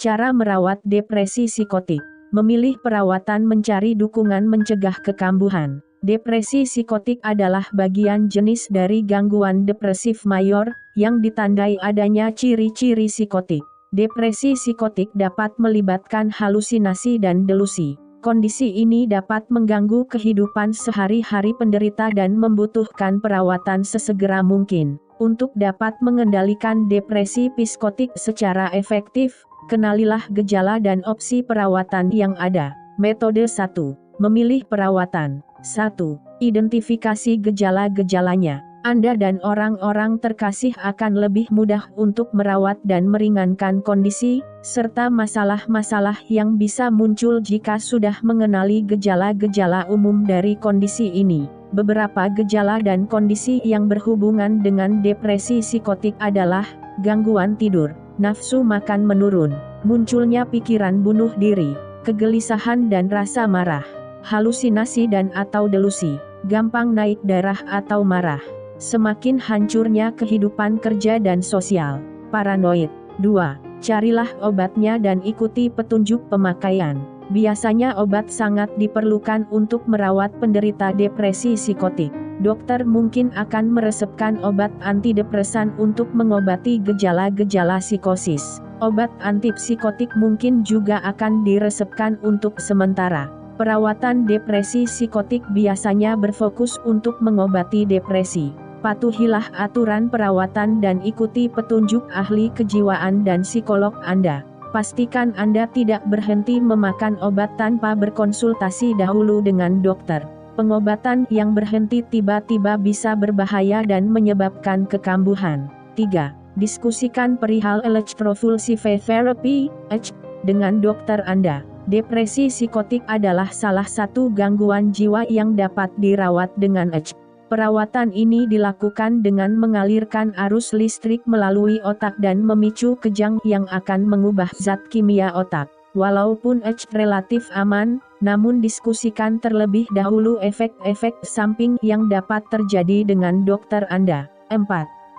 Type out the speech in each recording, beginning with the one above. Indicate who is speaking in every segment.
Speaker 1: Cara merawat depresi psikotik. Memilih perawatan mencari dukungan mencegah kekambuhan. Depresi psikotik adalah bagian jenis dari gangguan depresif mayor, yang ditandai adanya ciri-ciri psikotik. Depresi psikotik dapat melibatkan halusinasi dan delusi. Kondisi ini dapat mengganggu kehidupan sehari-hari penderita dan membutuhkan perawatan sesegera mungkin. Untuk dapat mengendalikan depresi psikotik secara efektif, kenalilah gejala dan opsi perawatan yang ada. Metode 1. Memilih perawatan. 1. Identifikasi gejala-gejalanya. Anda dan orang-orang terkasih akan lebih mudah untuk merawat dan meringankan kondisi, serta masalah-masalah yang bisa muncul jika sudah mengenali gejala-gejala umum dari kondisi ini. Beberapa gejala dan kondisi yang berhubungan dengan depresi psikotik adalah gangguan tidur, nafsu makan menurun, munculnya pikiran bunuh diri, kegelisahan dan rasa marah, halusinasi dan atau delusi, gampang naik darah atau marah, semakin hancurnya kehidupan kerja dan sosial, paranoid. 2. Carilah obatnya dan ikuti petunjuk pemakaian. Biasanya obat sangat diperlukan untuk merawat penderita depresi psikotik. Dokter mungkin akan meresepkan obat antidepresan untuk mengobati gejala-gejala psikosis. Obat antipsikotik mungkin juga akan diresepkan untuk sementara. Perawatan depresi psikotik biasanya berfokus untuk mengobati depresi. Patuhilah aturan perawatan dan ikuti petunjuk ahli kejiwaan dan psikolog Anda. Pastikan Anda tidak berhenti memakan obat tanpa berkonsultasi dahulu dengan dokter. Pengobatan yang berhenti tiba-tiba bisa berbahaya dan menyebabkan kekambuhan. 3. Diskusikan perihal electropulsive therapy (ECT) dengan dokter Anda. Depresi psikotik adalah salah satu gangguan jiwa yang dapat dirawat dengan ECT. Perawatan ini dilakukan dengan mengalirkan arus listrik melalui otak dan memicu kejang yang akan mengubah zat kimia otak. Walaupun ECT relatif aman, namun diskusikan terlebih dahulu efek-efek samping yang dapat terjadi dengan dokter Anda. 4.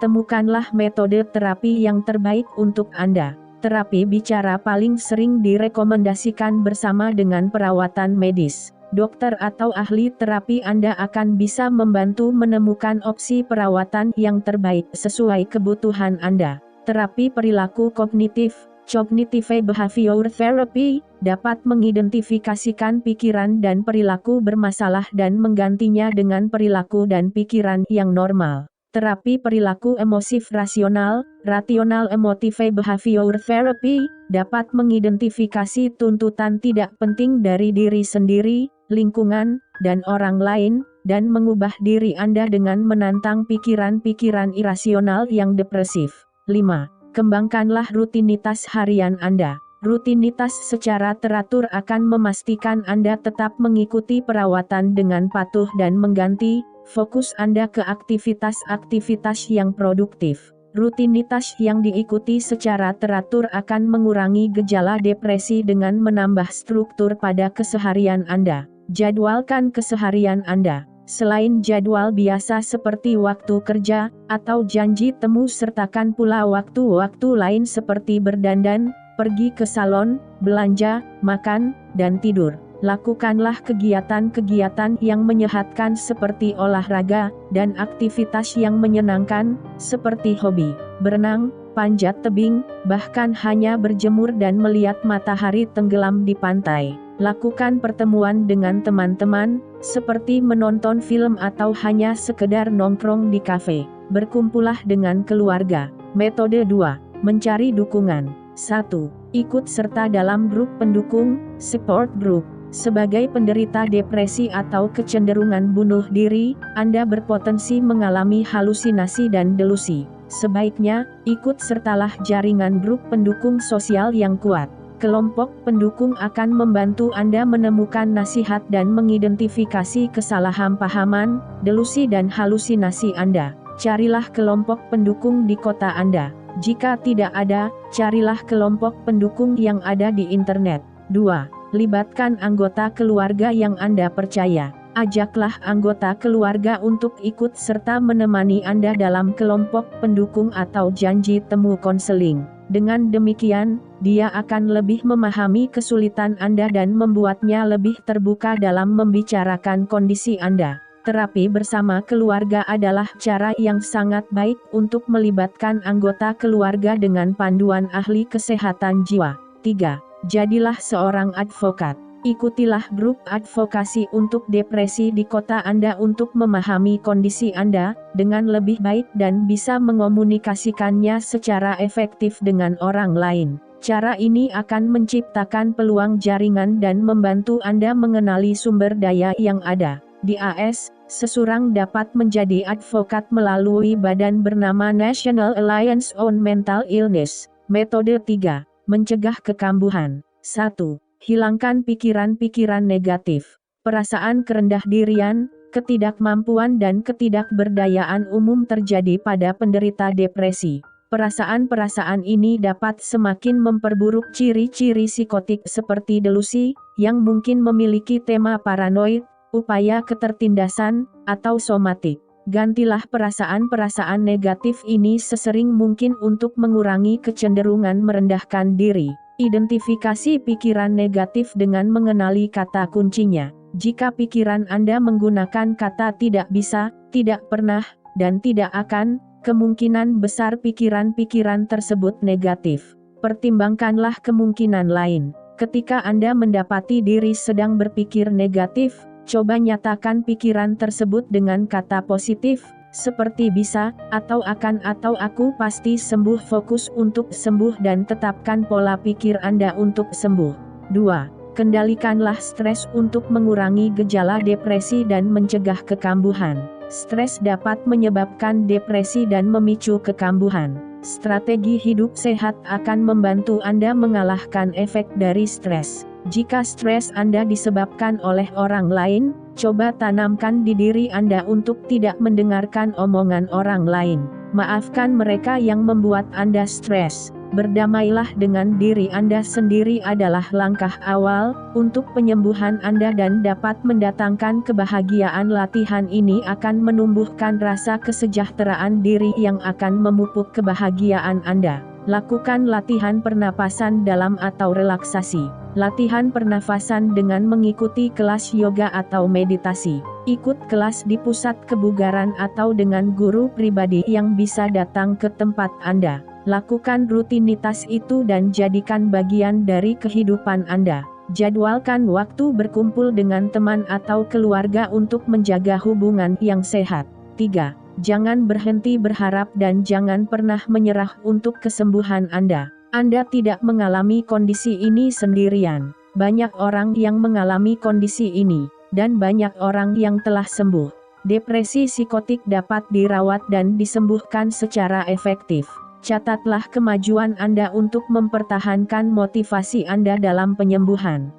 Speaker 1: Temukanlah metode terapi yang terbaik untuk Anda. Terapi bicara paling sering direkomendasikan bersama dengan perawatan medis. Dokter atau ahli terapi Anda akan bisa membantu menemukan opsi perawatan yang terbaik sesuai kebutuhan Anda. Terapi perilaku kognitif, cognitive behavior therapy, dapat mengidentifikasikan pikiran dan perilaku bermasalah dan menggantinya dengan perilaku dan pikiran yang normal. Terapi perilaku emosif rasional, rational emotive behavior therapy, dapat mengidentifikasi tuntutan tidak penting dari diri sendiri, lingkungan, dan orang lain, dan mengubah diri Anda dengan menantang pikiran-pikiran irasional yang depresif. 5. Kembangkanlah rutinitas harian Anda. Rutinitas secara teratur akan memastikan Anda tetap mengikuti perawatan dengan patuh dan mengganti fokus Anda ke aktivitas-aktivitas yang produktif. Rutinitas yang diikuti secara teratur akan mengurangi gejala depresi dengan menambah struktur pada keseharian Anda. Jadwalkan keseharian Anda. Selain jadwal biasa seperti waktu kerja, atau janji temu, sertakan pula waktu-waktu lain seperti berdandan, pergi ke salon, belanja, makan, dan tidur. Lakukanlah kegiatan-kegiatan yang menyehatkan seperti olahraga, dan aktivitas yang menyenangkan, seperti hobi, berenang, panjat tebing, bahkan hanya berjemur dan melihat matahari tenggelam di pantai. Lakukan pertemuan dengan teman-teman, seperti menonton film atau hanya sekedar nongkrong di kafe. Berkumpullah dengan keluarga. Metode 2. Mencari dukungan. 1. Ikut serta dalam grup pendukung, support group. Sebagai penderita depresi atau kecenderungan bunuh diri, Anda berpotensi mengalami halusinasi dan delusi. Sebaiknya, ikut sertalah jaringan grup pendukung sosial yang kuat. Kelompok pendukung akan membantu Anda menemukan nasihat dan mengidentifikasi kesalahan-pahaman, delusi dan halusinasi Anda. Carilah kelompok pendukung di kota Anda. Jika tidak ada, carilah kelompok pendukung yang ada di internet. 2. Libatkan anggota keluarga yang Anda percaya. Ajaklah anggota keluarga untuk ikut serta menemani Anda dalam kelompok pendukung atau janji temu konseling. Dengan demikian, dia akan lebih memahami kesulitan Anda dan membuatnya lebih terbuka dalam membicarakan kondisi Anda. Terapi bersama keluarga adalah cara yang sangat baik untuk melibatkan anggota keluarga dengan panduan ahli kesehatan jiwa. 3. Jadilah seorang advokat. Ikutilah grup advokasi untuk depresi di kota Anda untuk memahami kondisi Anda dengan lebih baik dan bisa mengomunikasikannya secara efektif dengan orang lain. Cara ini akan menciptakan peluang jaringan dan membantu Anda mengenali sumber daya yang ada. Di AS, seseorang dapat menjadi advokat melalui badan bernama National Alliance on Mental Illness. Metode 3. Mencegah kekambuhan. 1. Hilangkan pikiran-pikiran negatif. Perasaan kerendah dirian, ketidakmampuan dan ketidakberdayaan umum terjadi pada penderita depresi. Perasaan-perasaan ini dapat semakin memperburuk ciri-ciri psikotik seperti delusi, yang mungkin memiliki tema paranoid, upaya ketertindasan, atau somatik. Gantilah perasaan-perasaan negatif ini sesering mungkin untuk mengurangi kecenderungan merendahkan diri. Identifikasi pikiran negatif dengan mengenali kata kuncinya. Jika pikiran Anda menggunakan kata tidak bisa, tidak pernah, dan tidak akan, kemungkinan besar pikiran-pikiran tersebut negatif. Pertimbangkanlah kemungkinan lain. Ketika Anda mendapati diri sedang berpikir negatif, coba nyatakan pikiran tersebut dengan kata positif, seperti bisa, atau akan atau aku pasti sembuh. Fokus untuk sembuh dan tetapkan pola pikir Anda untuk sembuh. 2. Kendalikanlah stres untuk mengurangi gejala depresi dan mencegah kekambuhan. Stres dapat menyebabkan depresi dan memicu kekambuhan. Strategi hidup sehat akan membantu Anda mengalahkan efek dari stres. Jika stres Anda disebabkan oleh orang lain, coba tanamkan di diri Anda untuk tidak mendengarkan omongan orang lain. Maafkan mereka yang membuat Anda stres. Berdamailah dengan diri Anda sendiri adalah langkah awal untuk penyembuhan Anda dan dapat mendatangkan kebahagiaan. Latihan ini akan menumbuhkan rasa kesejahteraan diri yang akan memupuk kebahagiaan Anda. Lakukan latihan pernapasan dalam atau relaksasi. Latihan pernafasan dengan mengikuti kelas yoga atau meditasi. Ikut kelas di pusat kebugaran atau dengan guru pribadi yang bisa datang ke tempat Anda. Lakukan rutinitas itu dan jadikan bagian dari kehidupan Anda. Jadwalkan waktu berkumpul dengan teman atau keluarga untuk menjaga hubungan yang sehat. 3. Jangan berhenti berharap dan jangan pernah menyerah untuk kesembuhan Anda. Anda tidak mengalami kondisi ini sendirian. Banyak orang yang mengalami kondisi ini, dan banyak orang yang telah sembuh. Depresi psikotik dapat dirawat dan disembuhkan secara efektif. Catatlah kemajuan Anda untuk mempertahankan motivasi Anda dalam penyembuhan.